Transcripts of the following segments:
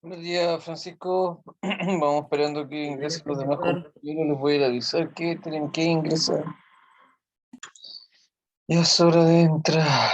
Buenos días, Francisco. Vamos esperando que ingresen los demás compañeros. Les voy a ir a avisar que tienen que ingresar. Ya es hora de entrar.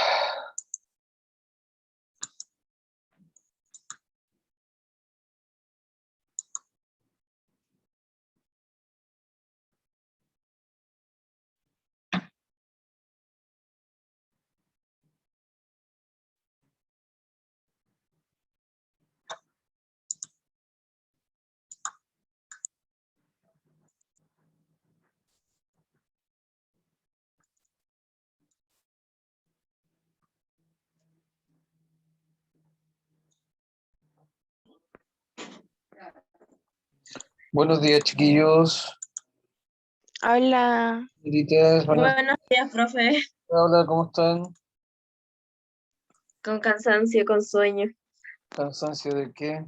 Buenos días, chiquillos. Hola, Señoritas, buenas. buenos días, profe. Hola, ¿cómo están? Con cansancio, con sueño. ¿Cansancio de qué?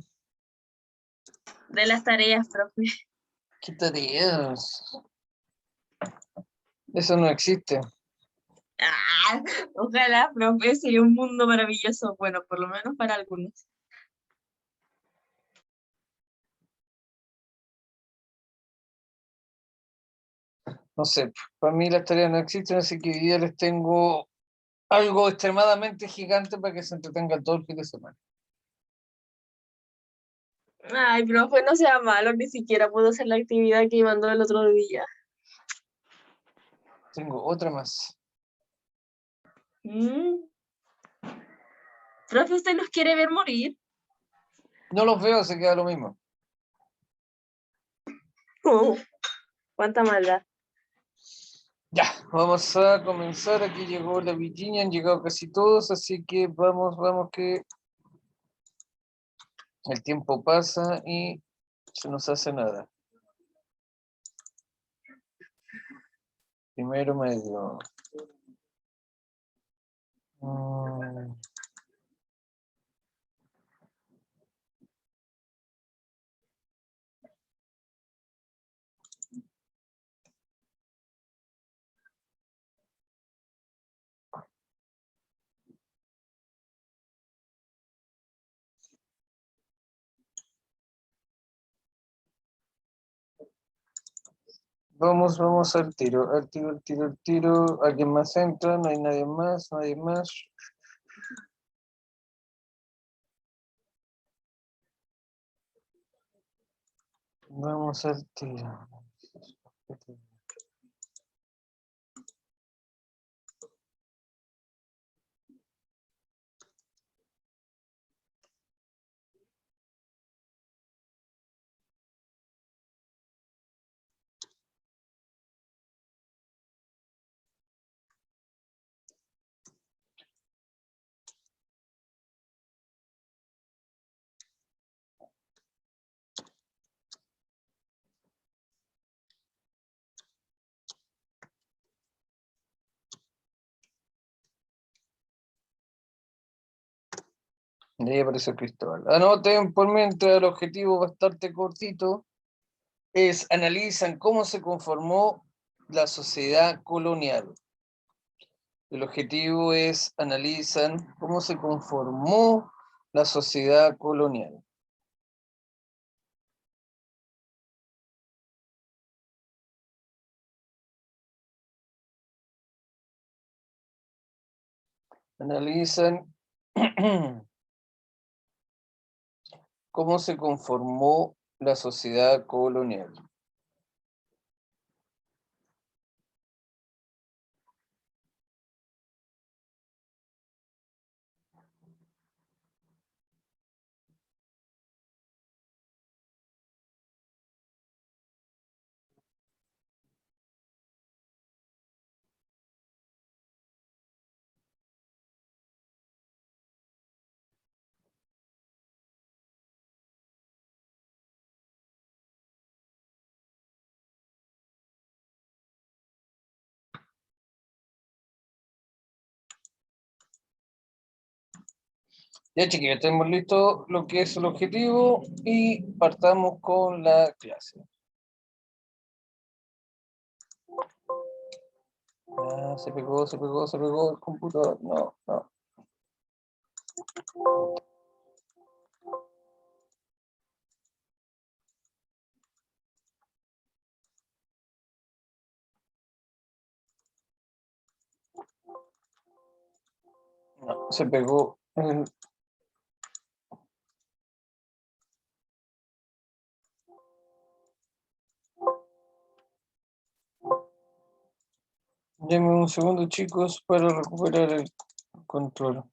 De las tareas, profe. ¿Qué tareas? Eso no existe. Ah, ojalá, profe, sería un mundo maravilloso. Bueno, por lo menos para algunos. No sé, para mí las tareas no existen, así que hoy día les tengo algo extremadamente gigante para que se entretengan todo el fin de semana. Ay, profe, no sea malo, ni siquiera puedo hacer la actividad que mandó el otro día. Tengo otra más. Mm. Profe, ¿usted nos quiere ver morir? No los veo, se queda lo mismo. Cuánta maldad. Ya, vamos a comenzar. Aquí llegó la Virginia, han llegado casi todos, así que vamos que el tiempo pasa y se nos hace nada. Primero medio. Mm, Vamos al tiro, al tiro, al tiro, al tiro. ¿Alguien más entra? No hay nadie más, nadie más. Vamos al tiro. Y ahí apareció Cristóbal. Anoten por mientras el objetivo bastante cortito es analizan cómo se conformó la sociedad colonial. El objetivo es analizan cómo se conformó la sociedad colonial. Analizan cómo se conformó la sociedad colonial. Ya chiquillos, tenemos listo lo que es el objetivo y partamos con la clase. Ah, se pegó el computador. No, no. No, se pegó el... Denme un segundo, chicos, para recuperar el control.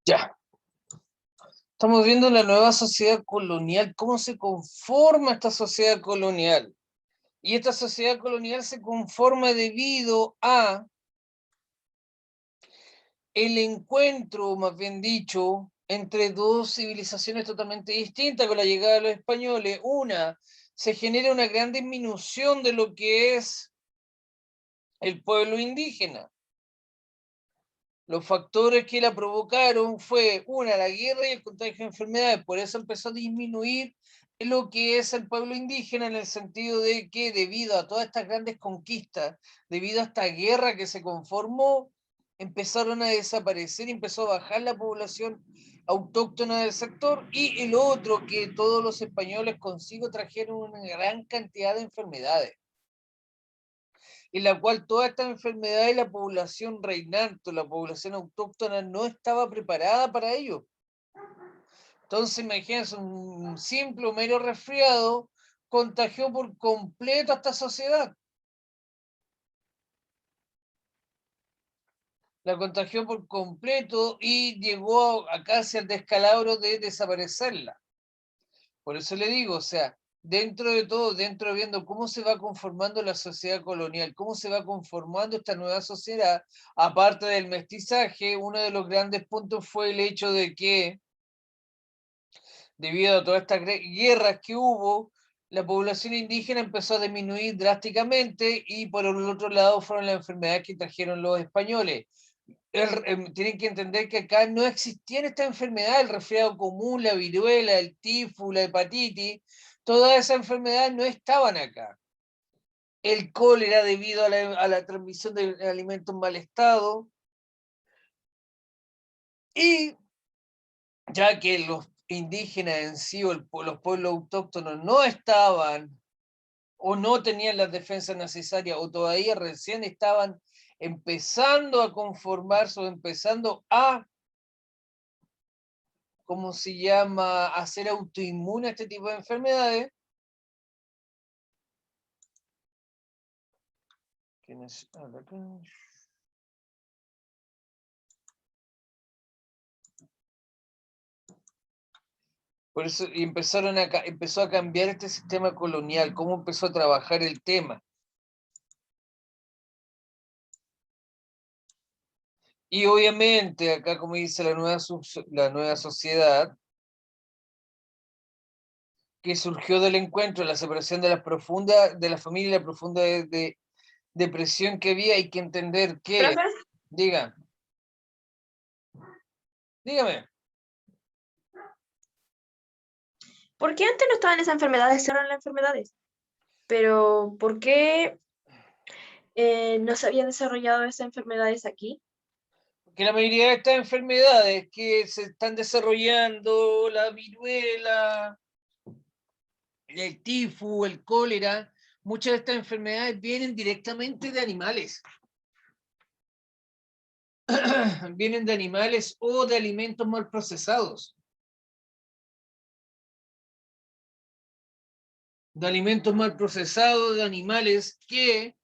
Ya. Estamos viendo la nueva sociedad colonial, cómo se conforma esta sociedad colonial. Y esta sociedad colonial se conforma debido a el encuentro, más bien dicho, entre dos civilizaciones totalmente distintas con la llegada de los españoles. Una, se genera una gran disminución de lo que es el pueblo indígena. Los factores que la provocaron fue, una, la guerra y el contagio de enfermedades. Por eso empezó a disminuir lo que es el pueblo indígena, en el sentido de que debido a todas estas grandes conquistas, debido a esta guerra que se conformó, empezaron a desaparecer y empezó a bajar la población autóctona del sector. Y el otro, que todos los españoles consigo trajeron una gran cantidad de enfermedades, en la cual todas estas enfermedades la población reinante, la población autóctona, no estaba preparada para ello. Entonces, imagínense, un simple o mero resfriado contagió por completo a esta sociedad. La contagió por completo y llegó a casi al descalabro de desaparecerla. Por eso le digo, o sea, dentro de todo, dentro de viendo cómo se va conformando la sociedad colonial, cómo se va conformando esta nueva sociedad, aparte del mestizaje, uno de los grandes puntos fue el hecho de que, debido a todas estas guerras que hubo, la población indígena empezó a disminuir drásticamente, y por el otro lado fueron las enfermedades que trajeron los españoles. Tienen que entender que acá no existían estas enfermedades, el resfriado común, la viruela, el tifus, la hepatitis, todas esas enfermedades no estaban acá. El cólera, debido a la transmisión de alimentos en mal estado, y ya que los indígenas en sí, o los pueblos autóctonos, no estaban o no tenían las defensas necesarias, o todavía recién estaban empezando a conformarse o empezando a, ¿cómo se llama?, a ser autoinmune a este tipo de enfermedades. ¿Quiénes hablan acá? Por eso, y empezó a cambiar este sistema colonial, cómo empezó a trabajar el tema. Y obviamente, acá, como dice la nueva sociedad, que surgió del encuentro, la separación de la familia y la profunda depresión que había. Hay que entender que, Profe, dígame. ¿por qué antes no estaban esas enfermedades? Ahora las enfermedades. Pero, ¿por qué no se habían desarrollado esas enfermedades aquí? Que la mayoría de estas enfermedades que se están desarrollando, la viruela, el tifus, el cólera, muchas de estas enfermedades vienen directamente de animales. Vienen de animales o de alimentos mal procesados. De alimentos mal procesados, de animales que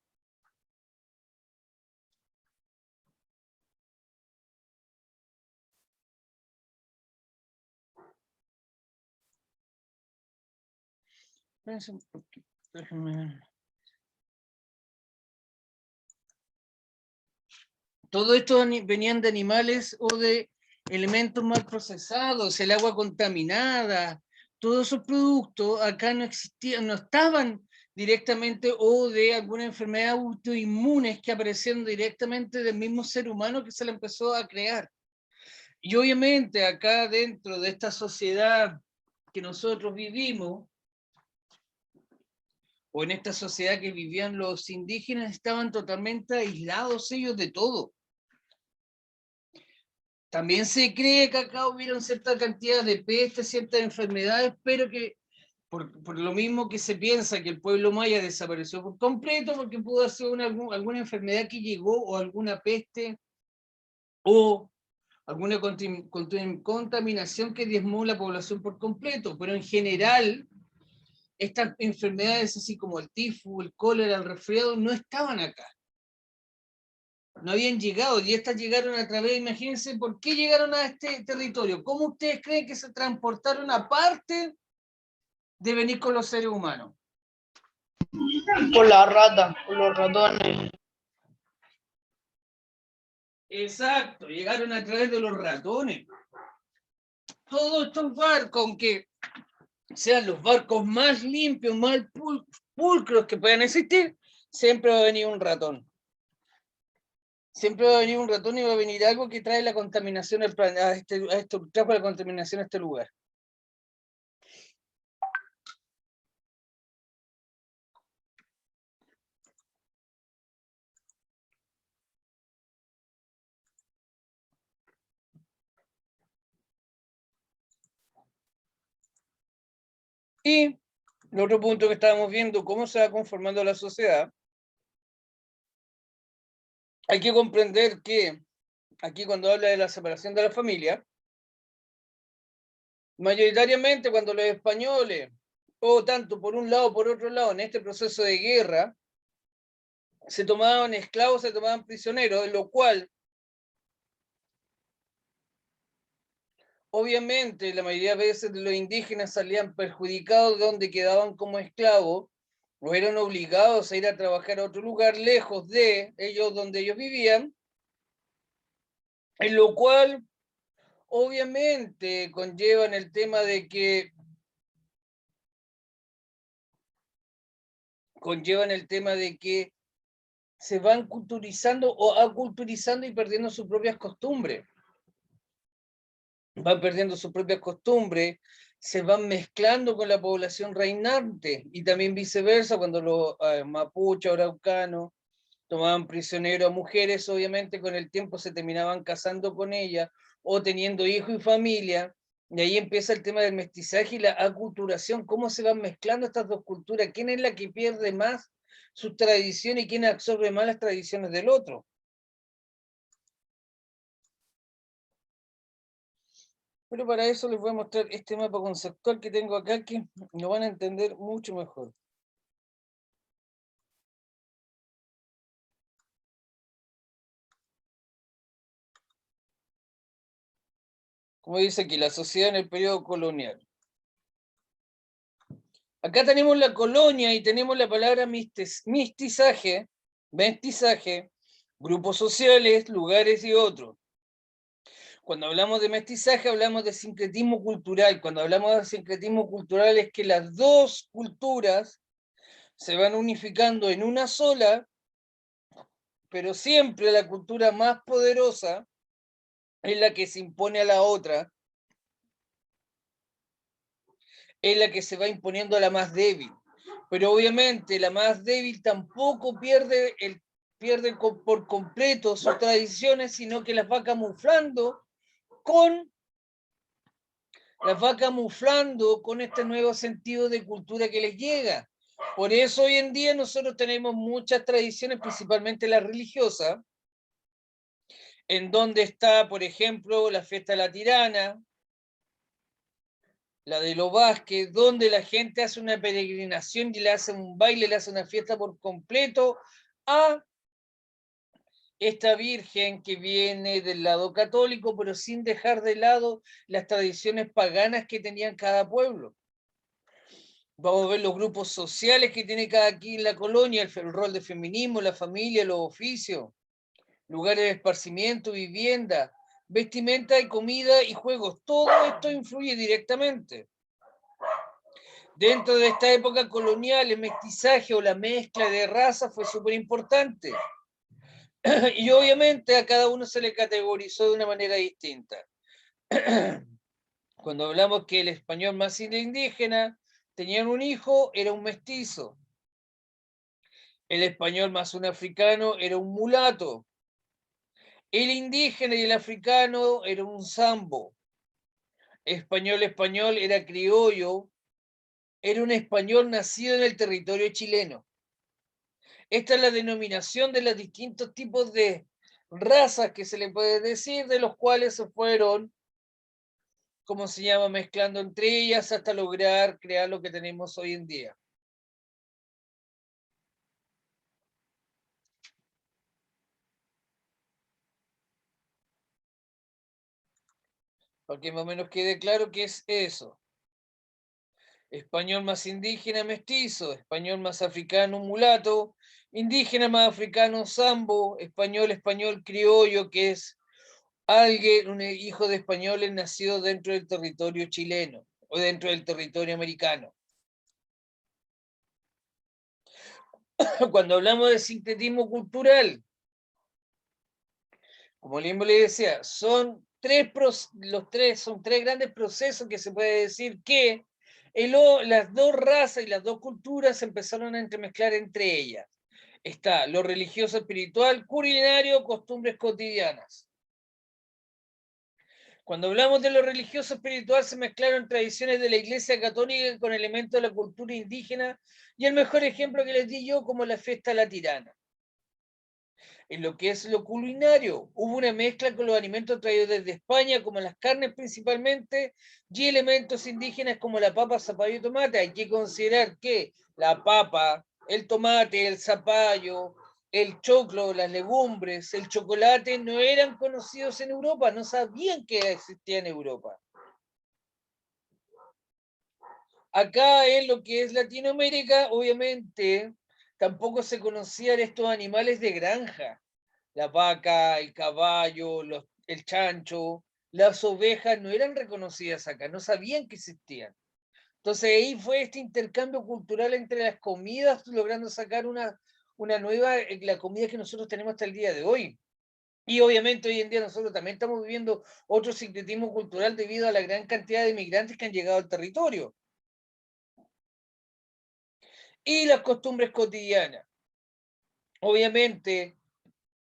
todo esto venían de animales o de elementos mal procesados, el agua contaminada, todos esos productos acá no existían, no estaban directamente, o de alguna enfermedad autoinmunes que aparecieron directamente del mismo ser humano que se le empezó a crear. Y obviamente acá dentro de esta sociedad que nosotros vivimos, o en esta sociedad que vivían los indígenas, estaban totalmente aislados ellos de todo. También se cree que acá hubieron cierta cantidad de pestes, ciertas enfermedades, pero que por lo mismo que se piensa que el pueblo maya desapareció por completo, porque pudo haber sido alguna enfermedad que llegó, o alguna peste, o alguna contaminación que diezmó la población por completo. Pero en general, estas enfermedades, así como el tifus, el cólera, el resfriado, no estaban acá. no habían llegado, y estas llegaron a través, imagínense, ¿por qué llegaron a este territorio? ¿Cómo ustedes creen que se transportaron aparte de venir con los seres humanos? Por la rata, por los ratones. Exacto, llegaron a través de los ratones. Todos estos barcos, aunque sean los barcos más limpios, más pulcros que puedan existir, siempre va a venir un ratón. Siempre va a venir un ratón y va a venir algo que trae la contaminación trajo la contaminación a este lugar. Y el otro punto que estábamos viendo, cómo se va conformando la sociedad, hay que comprender que aquí cuando habla de la separación de la familia, mayoritariamente cuando los españoles, o tanto por un lado o por otro lado, en este proceso de guerra, se tomaban esclavos, se tomaban prisioneros, en lo cual, obviamente, la mayoría de veces los indígenas salían perjudicados de donde quedaban como esclavos, o eran obligados a ir a trabajar a otro lugar lejos de ellos donde ellos vivían, en lo cual obviamente conllevan el tema de que se van culturizando o aculturizando y perdiendo sus propias costumbres. Van perdiendo sus propias costumbres, se van mezclando con la población reinante y también viceversa cuando los mapuches, araucanos tomaban prisionero a mujeres, obviamente con el tiempo se terminaban casando con ellas o teniendo hijos y familia, y ahí empieza el tema del mestizaje y la aculturación, cómo se van mezclando estas dos culturas, quién es la que pierde más sus tradiciones y quién absorbe más las tradiciones del otro. Pero para eso les voy a mostrar este mapa conceptual que tengo acá, que lo van a entender mucho mejor. Como dice aquí, la sociedad en el periodo colonial. Acá tenemos la colonia y tenemos la palabra mestizaje, grupos sociales, lugares y otros. Cuando hablamos de mestizaje hablamos de sincretismo cultural. Cuando hablamos de sincretismo cultural es que las dos culturas se van unificando en una sola, pero siempre la cultura más poderosa es la que se impone a la otra, es la que se va imponiendo a la más débil. Pero obviamente la más débil tampoco pierde por completo sus tradiciones, sino que las va camuflando con este nuevo sentido de cultura que les llega. Por eso hoy en día nosotros tenemos muchas tradiciones, principalmente las religiosas, en donde está, por ejemplo, la fiesta de la tirana, la de los Vázquez, donde la gente hace una peregrinación y le hace un baile, le hace una fiesta por completo a esta Virgen que viene del lado católico, pero sin dejar de lado las tradiciones paganas que tenían cada pueblo. Vamos a ver los grupos sociales que tiene cada aquí en la colonia, el rol de feminismo, la familia, los oficios, lugares de esparcimiento, vivienda, vestimenta y comida y juegos. Todo esto influye directamente. Dentro de esta época colonial, el mestizaje o la mezcla de razas fue súper importante. Y obviamente a cada uno se le categorizó de una manera distinta. Cuando hablamos que el español más indígena tenían un hijo, era un mestizo. El español más un africano era un mulato. El indígena y el africano era un zambo. Español era criollo, era un español nacido en el territorio chileno. Esta es la denominación de los distintos tipos de razas que se le puede decir, de los cuales se fueron, ¿cómo se llama?, mezclando entre ellas hasta lograr crear lo que tenemos hoy en día. para que más o menos quede claro qué es eso. Español más indígena mestizo, español más africano mulato, indígena más africano sambo, español criollo, que es alguien, un hijo de españoles nacido dentro del territorio chileno o dentro del territorio americano. Cuando hablamos de sincretismo cultural, como Limbo le decía, son tres grandes procesos que se puede decir que las dos razas y las dos culturas se empezaron a entremezclar entre ellas. Está lo religioso espiritual, culinario, costumbres cotidianas. Cuando hablamos de lo religioso espiritual se mezclaron tradiciones de la Iglesia Católica con elementos de la cultura indígena y el mejor ejemplo que les di yo como la fiesta La Tirana. En lo que es lo culinario, hubo una mezcla con los alimentos traídos desde España, como las carnes principalmente, y elementos indígenas como la papa, zapallo y tomate. Hay que considerar que la papa, el tomate, el zapallo, el choclo, las legumbres, el chocolate no eran conocidos en Europa, no sabían que existía en Europa. Acá en lo que es Latinoamérica, obviamente, tampoco se conocían estos animales de granja. La vaca, el caballo, el chancho, las ovejas no eran reconocidas acá, no sabían que existían. Entonces ahí fue este intercambio cultural entre las comidas, logrando sacar una nueva, la comida que nosotros tenemos hasta el día de hoy. Y obviamente hoy en día nosotros también estamos viviendo otro sincretismo cultural debido a la gran cantidad de inmigrantes que han llegado al territorio. Y las costumbres cotidianas. Obviamente,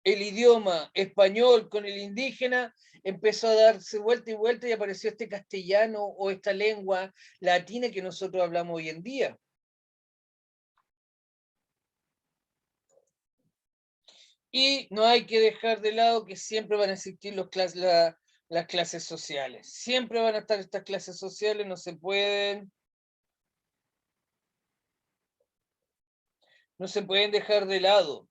el idioma español con el indígena empezó a darse vuelta y vuelta y apareció este castellano o esta lengua latina que nosotros hablamos hoy en día. Y no hay que dejar de lado que siempre van a existir las clases sociales. Siempre van a estar estas clases sociales, no se pueden dejar de lado.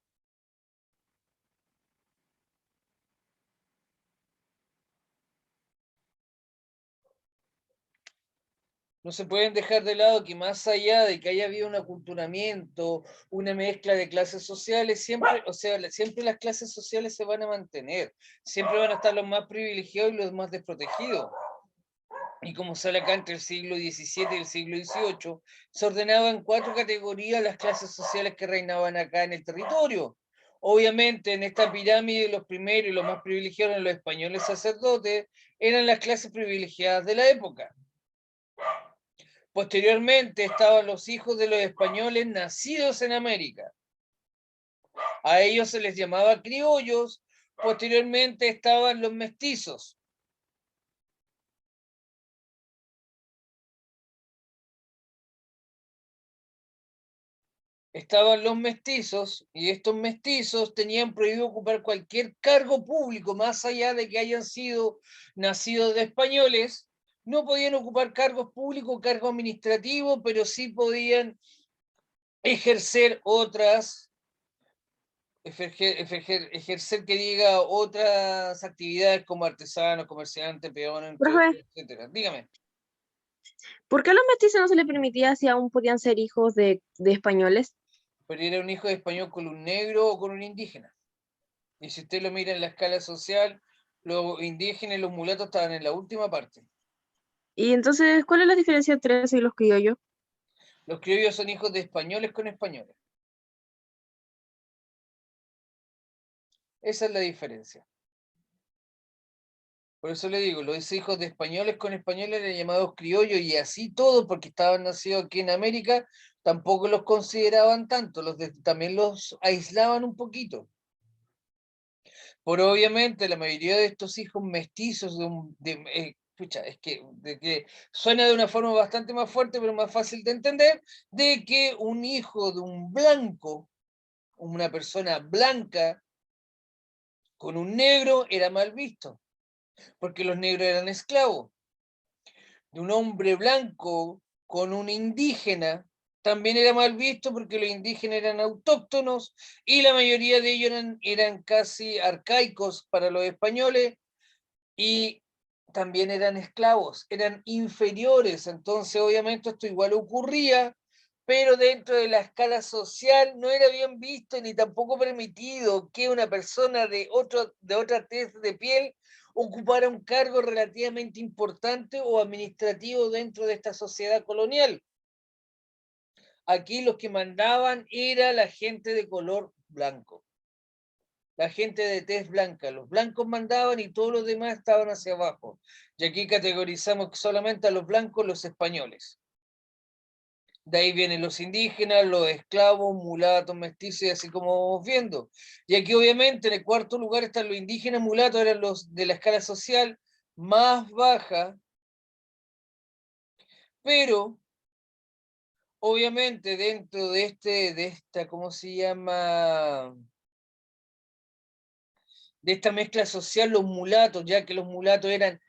No se pueden dejar de lado que más allá de que haya habido un aculturamiento, una mezcla de clases sociales, siempre, o sea, siempre las clases sociales se van a mantener, siempre van a estar los más privilegiados y los más desprotegidos. Y como sale acá entre el siglo XVII y el siglo XVIII, se ordenaban en 4 categorías las clases sociales que reinaban acá en el territorio. Obviamente, en esta pirámide, los primeros y los más privilegiados eran los españoles sacerdotes, eran las clases privilegiadas de la época. Posteriormente estaban los hijos de los españoles nacidos en América. A ellos se les llamaba criollos. Posteriormente estaban los mestizos. Estaban los mestizos y estos mestizos tenían prohibido ocupar cualquier cargo público, más allá de que hayan sido nacidos de españoles, no podían ocupar cargos públicos, cargos administrativos, pero sí podían ejercer ejercer que diga otras actividades como artesano, comerciante, peón, Profe, etcétera. Dígame. ¿por qué a los mestizos no se les permitía si aún podían ser hijos de españoles? Pero era un hijo de español con un negro o con un indígena. Y si usted lo mira en la escala social, los indígenas y los mulatos estaban en la última parte. Y entonces, ¿cuál es la diferencia entre eso y los criollos? Los criollos son hijos de españoles con españoles. Esa es la diferencia. Por eso le digo, los hijos de españoles con españoles eran llamados criollos y así todos, porque estaban nacidos aquí en América, tampoco los consideraban tanto, también los aislaban un poquito. Por obviamente la mayoría de estos hijos mestizos de que suena de una forma bastante más fuerte, pero más fácil de entender, de que un hijo de un blanco, una persona blanca, con un negro era mal visto, porque los negros eran esclavos. De un hombre blanco con un indígena también era mal visto porque los indígenas eran autóctonos y la mayoría de ellos eran casi arcaicos para los españoles y también eran esclavos, eran inferiores, entonces obviamente esto igual ocurría, pero dentro de la escala social no era bien visto ni tampoco permitido que una persona de otra tez de piel ocupara un cargo relativamente importante o administrativo dentro de esta sociedad colonial. Aquí los que mandaban era la gente de color blanco, la gente de tez blanca. Los blancos mandaban y todos los demás estaban hacia abajo. Y aquí categorizamos solamente a los blancos, los españoles. De ahí vienen los indígenas, los esclavos, mulatos, mestizos, y así como vamos viendo. Y aquí obviamente en el cuarto lugar están los indígenas mulatos, eran los de la escala social más baja, pero obviamente dentro de esta, ¿cómo se llama? De esta mezcla social, los mulatos, ya que los mulatos eran,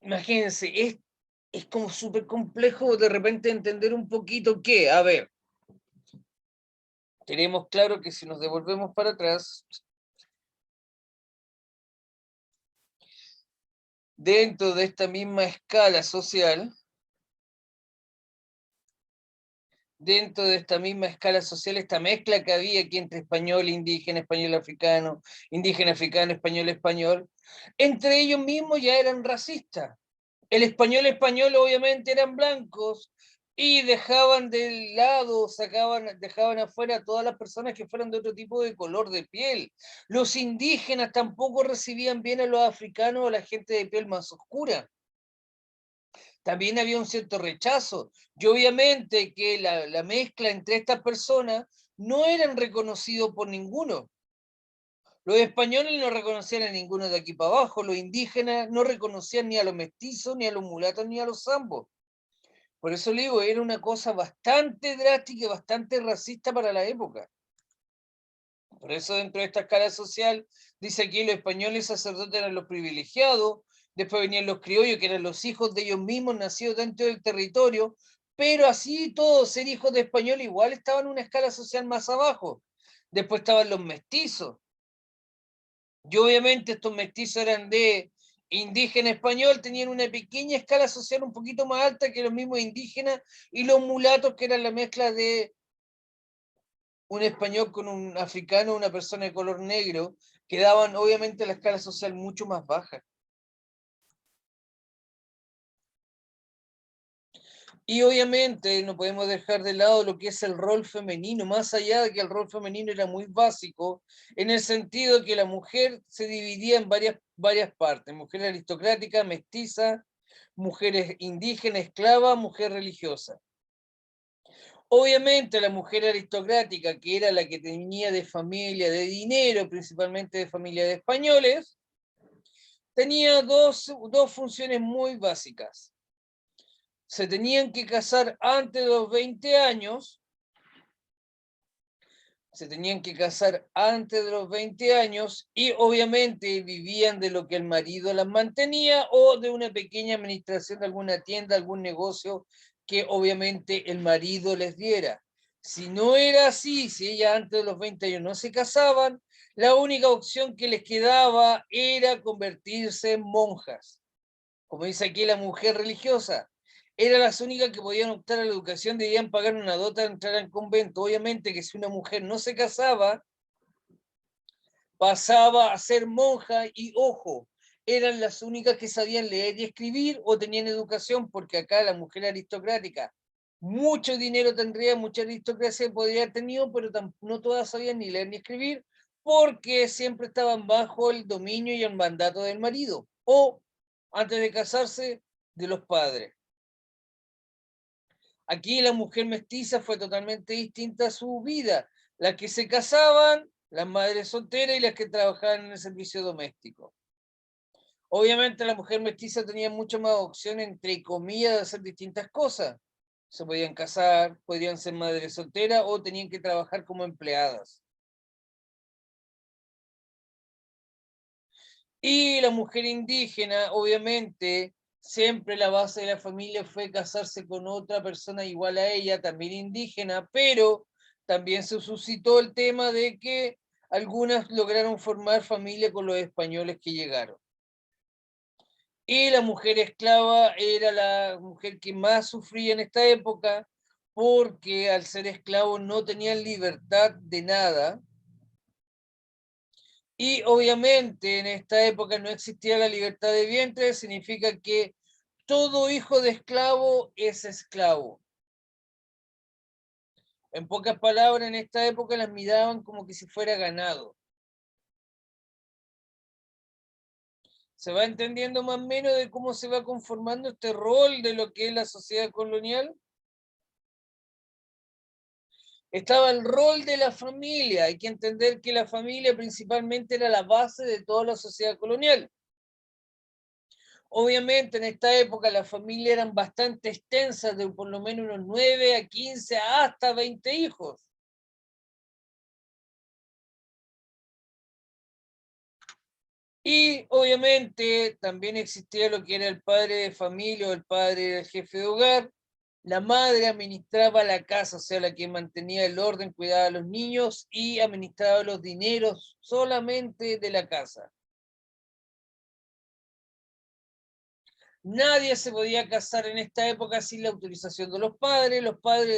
imagínense, es como súper complejo de repente entender un poquito que, a ver, tenemos claro que si nos devolvemos para atrás, dentro de esta misma escala social, esta mezcla que había aquí entre español, indígena, africano, español, español, entre ellos mismos ya eran racistas. El español obviamente eran blancos y dejaban de lado, dejaban afuera a todas las personas que fueran de otro tipo de color de piel. Los indígenas tampoco recibían bien a los africanos o a la gente de piel más oscura. También había un cierto rechazo. Y obviamente que la mezcla entre estas personas no eran reconocidos por ninguno. Los españoles no reconocían a ninguno de aquí para abajo, los indígenas no reconocían ni a los mestizos, ni a los mulatos, ni a los zambos. Por eso le digo, era una cosa bastante drástica y bastante racista para la época. Por eso dentro de esta escala social, dice aquí, los españoles sacerdotes eran los privilegiados, después venían los criollos, que eran los hijos de ellos mismos, nacidos dentro del territorio, pero así todos, ser hijos de español, igual estaban en una escala social más abajo. Después estaban los mestizos. Y obviamente estos mestizos eran de indígena español, tenían una pequeña escala social un poquito más alta que los mismos indígenas, y los mulatos, que eran la mezcla de un español con un africano, una persona de color negro, que daban obviamente la escala social mucho más baja. Y obviamente no podemos dejar de lado lo que es el rol femenino, más allá de que el rol femenino era muy básico, en el sentido que la mujer se dividía en varias partes: mujer aristocrática, mestiza, mujeres indígenas, esclava, mujer religiosa. Obviamente la mujer aristocrática, que era la que tenía de familia, de dinero, principalmente de familia de españoles, tenía dos funciones muy básicas. Se tenían que casar antes de los 20 años, y obviamente vivían de lo que el marido las mantenía o de una pequeña administración de alguna tienda, algún negocio que obviamente el marido les diera. Si no era así, si ellas antes de los 20 años no se casaban, la única opción que les quedaba era convertirse en monjas. Como dice aquí, la mujer religiosa. Eran las únicas que podían optar a la educación, debían pagar una dota de entrar al convento. Obviamente que si una mujer no se casaba, pasaba a ser monja, y ojo, eran las únicas que sabían leer y escribir o tenían educación, porque acá la mujer aristocrática mucho dinero tendría, mucha aristocracia podría haber tenido, pero no todas sabían ni leer ni escribir, porque siempre estaban bajo el dominio y el mandato del marido, o antes de casarse, de los padres. Aquí la mujer mestiza fue totalmente distinta a su vida. Las que se casaban, las madres solteras, y las que trabajaban en el servicio doméstico. Obviamente la mujer mestiza tenía mucho más opción, entre comillas, de hacer distintas cosas. Se podían casar, podían ser madres solteras o tenían que trabajar como empleadas. Y la mujer indígena, obviamente, siempre la base de la familia fue casarse con otra persona igual a ella, también indígena, pero también se suscitó el tema de que algunas lograron formar familia con los españoles que llegaron. Y la mujer esclava era la mujer que más sufría en esta época, porque al ser esclavo no tenían libertad de nada. Y obviamente en esta época no existía la libertad de vientre, significa que todo hijo de esclavo es esclavo. En pocas palabras, en esta época las miraban como que si fuera ganado. ¿Se va entendiendo más o menos de cómo se va conformando este rol de lo que es la sociedad colonial? Estaba el rol de la familia. Hay que entender que la familia principalmente era la base de toda la sociedad colonial. Obviamente en esta época las familias eran bastante extensas, de por lo menos unos 9 a 15 hasta 20 hijos. Y obviamente también existía lo que era el padre de familia o el padre del jefe de hogar. La madre administraba la casa, o sea, la que mantenía el orden, cuidaba a los niños y administraba los dineros solamente de la casa. Nadie se podía casar en esta época sin la autorización de los padres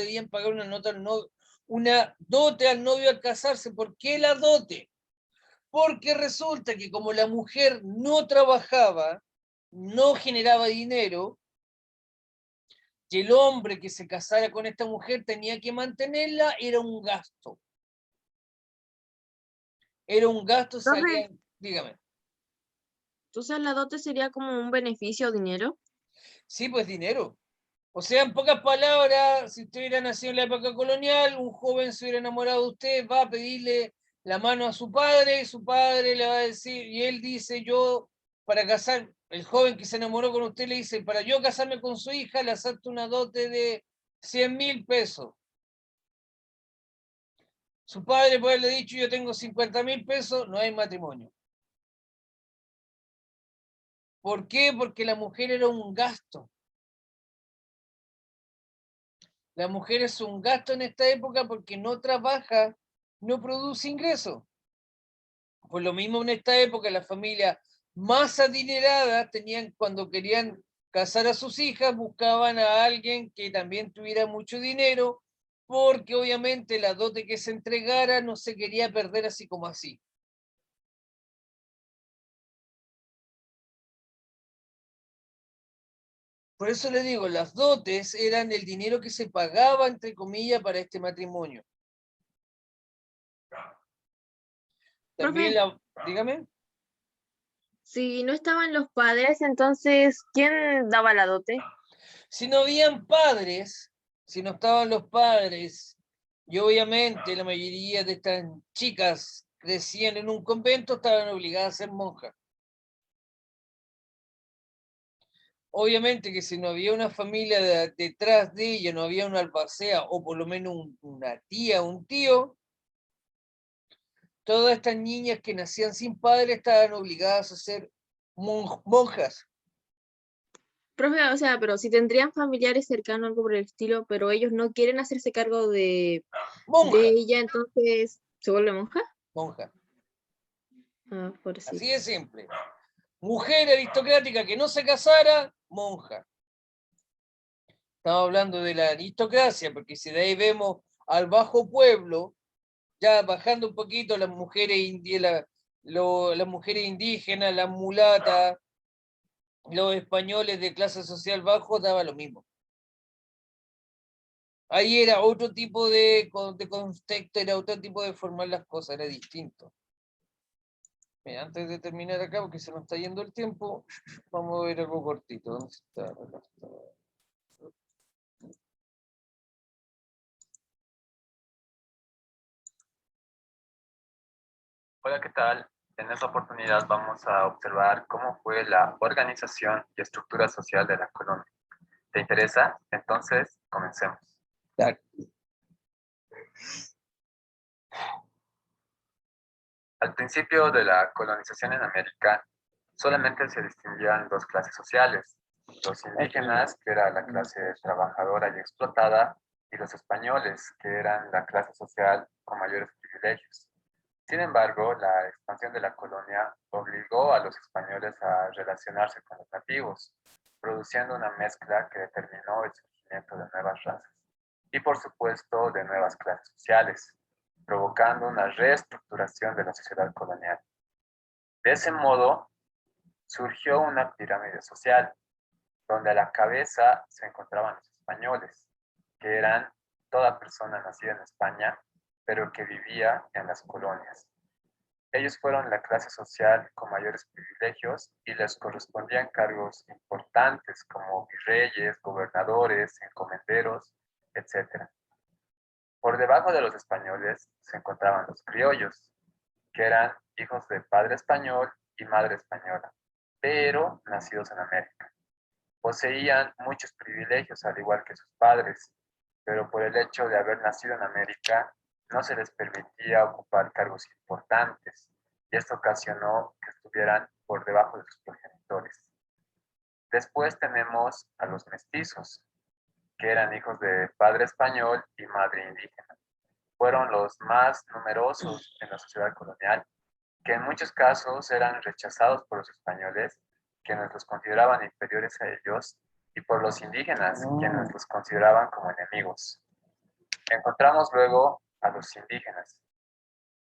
debían pagar una dote al novio al casarse. ¿Por qué la dote? Porque resulta que como la mujer no trabajaba, no generaba dinero, y el hombre que se casara con esta mujer tenía que mantenerla, era un gasto. Era un gasto, Profe, salía, dígame. entonces la dote sería como un beneficio o dinero. Sí, pues dinero. O sea, en pocas palabras, si usted hubiera nacido en la época colonial, un joven se hubiera enamorado de usted, va a pedirle la mano a su padre, y su padre le va a decir, y él dice, yo, para casar, el joven que se enamoró con usted le dice, para yo casarme con su hija, le acepto una dote de 100.000 pesos. Su padre puede haberle dicho, yo tengo 50.000 pesos, no hay matrimonio. ¿Por qué? Porque la mujer era un gasto. La mujer es un gasto en esta época porque no trabaja, no produce ingresos. Por lo mismo en esta época las familias más adineradas tenían, cuando querían casar a sus hijas, buscaban a alguien que también tuviera mucho dinero, porque obviamente la dote que se entregara no se quería perder así como así. Por eso le digo, las dotes eran el dinero que se pagaba, entre comillas, para este matrimonio. También Profe, dígame. si no estaban los padres, entonces, ¿quién daba la dote? Si no habían padres, si no estaban los padres, y obviamente la mayoría de estas chicas crecían en un convento, estaban obligadas a ser monjas. Obviamente que si no había una familia detrás de ella, no había una albacea o por lo menos una tía, un tío, todas estas niñas que nacían sin padre estaban obligadas a ser monjas. Profe, o sea, pero si tendrían familiares cercanos, algo por el estilo, pero ellos no quieren hacerse cargo de Monjas, ella, entonces, ¿se vuelve monja? monjas. Ah, Así pobrecita. de simple. Mujer aristocrática que no se casara, monja. Estamos hablando de la aristocracia, porque si de ahí vemos al bajo pueblo, ya bajando un poquito las mujeres, las mujeres indígenas, las mulatas, los españoles de clase social bajo, daba lo mismo. Ahí era otro tipo de contexto, era otro tipo de formar las cosas, era distinto. Mira, antes de terminar acá, porque se nos está yendo el tiempo, vamos a ver algo cortito. ¿Dónde está? Acá está. Hola, ¿qué tal? En esta oportunidad vamos a observar cómo fue la organización y estructura social de la colonia. ¿Te interesa? Entonces, comencemos. Claro. Al principio de la colonización en América, solamente se distinguían dos clases sociales: los indígenas, que era la clase trabajadora y explotada, y los españoles, que eran la clase social con mayores privilegios. Sin embargo, la expansión de la colonia obligó a los españoles a relacionarse con los nativos, produciendo una mezcla que determinó el surgimiento de nuevas razas y, por supuesto, de nuevas clases sociales, provocando una reestructuración de la sociedad colonial. De ese modo, surgió una pirámide social, donde a la cabeza se encontraban los españoles, que eran toda persona nacida en España, pero que vivía en las colonias. Ellos fueron la clase social con mayores privilegios y les correspondían cargos importantes como virreyes, gobernadores, encomenderos, etc. Por debajo de los españoles se encontraban los criollos, que eran hijos de padre español y madre española, pero nacidos en América. Poseían muchos privilegios al igual que sus padres, pero por el hecho de haber nacido en América no se les permitía ocupar cargos importantes, y esto ocasionó que estuvieran por debajo de sus progenitores. Después tenemos a los mestizos, que eran hijos de padre español y madre indígena. Fueron los más numerosos en la sociedad colonial, que en muchos casos eran rechazados por los españoles, quienes los consideraban inferiores a ellos, y por los indígenas, quienes los consideraban como enemigos. Encontramos luego a los indígenas,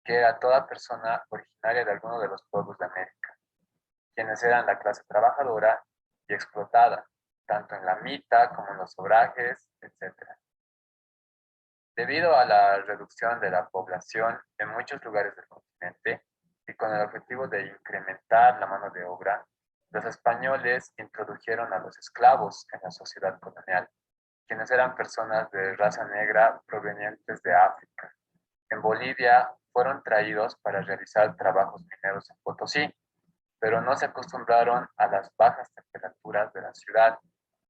que era toda persona originaria de alguno de los pueblos de América, quienes eran la clase trabajadora y explotada, tanto en la mita como en los obrajes, etc. Debido a la reducción de la población en muchos lugares del continente y con el objetivo de incrementar la mano de obra, los españoles introdujeron a los esclavos en la sociedad colonial, quienes eran personas de raza negra provenientes de África. En Bolivia fueron traídos para realizar trabajos mineros en Potosí, pero no se acostumbraron a las bajas temperaturas de la ciudad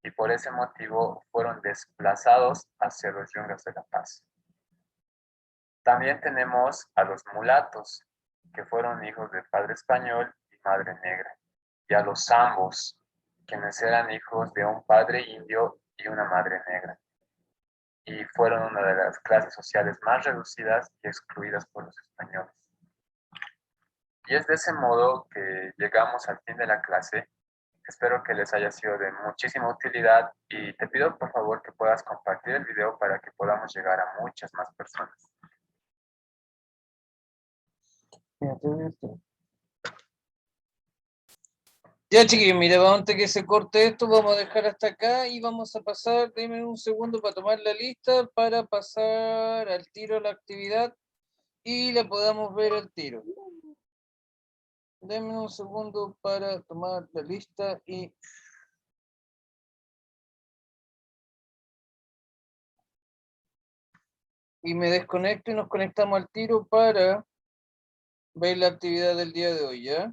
y por ese motivo fueron desplazados hacia los yungas de La Paz. También tenemos a los mulatos, que fueron hijos de padre español y madre negra, y a los zambos, quienes eran hijos de un padre indio y una madre negra, y fueron una de las clases sociales más reducidas y excluidas por los españoles. Y es de ese modo que llegamos al fin de la clase. Espero que les haya sido de muchísima utilidad y te pido por favor que puedas compartir el video para que podamos llegar a muchas más personas. Ya chiquillos, mira, antes que se corte esto, vamos a dejar hasta acá y vamos a pasar, denme un segundo para tomar la lista para pasar al tiro a la actividad y la podamos ver al tiro. Denme un segundo para tomar la lista y... me desconecto y nos conectamos al tiro para ver la actividad del día de hoy, ¿ya?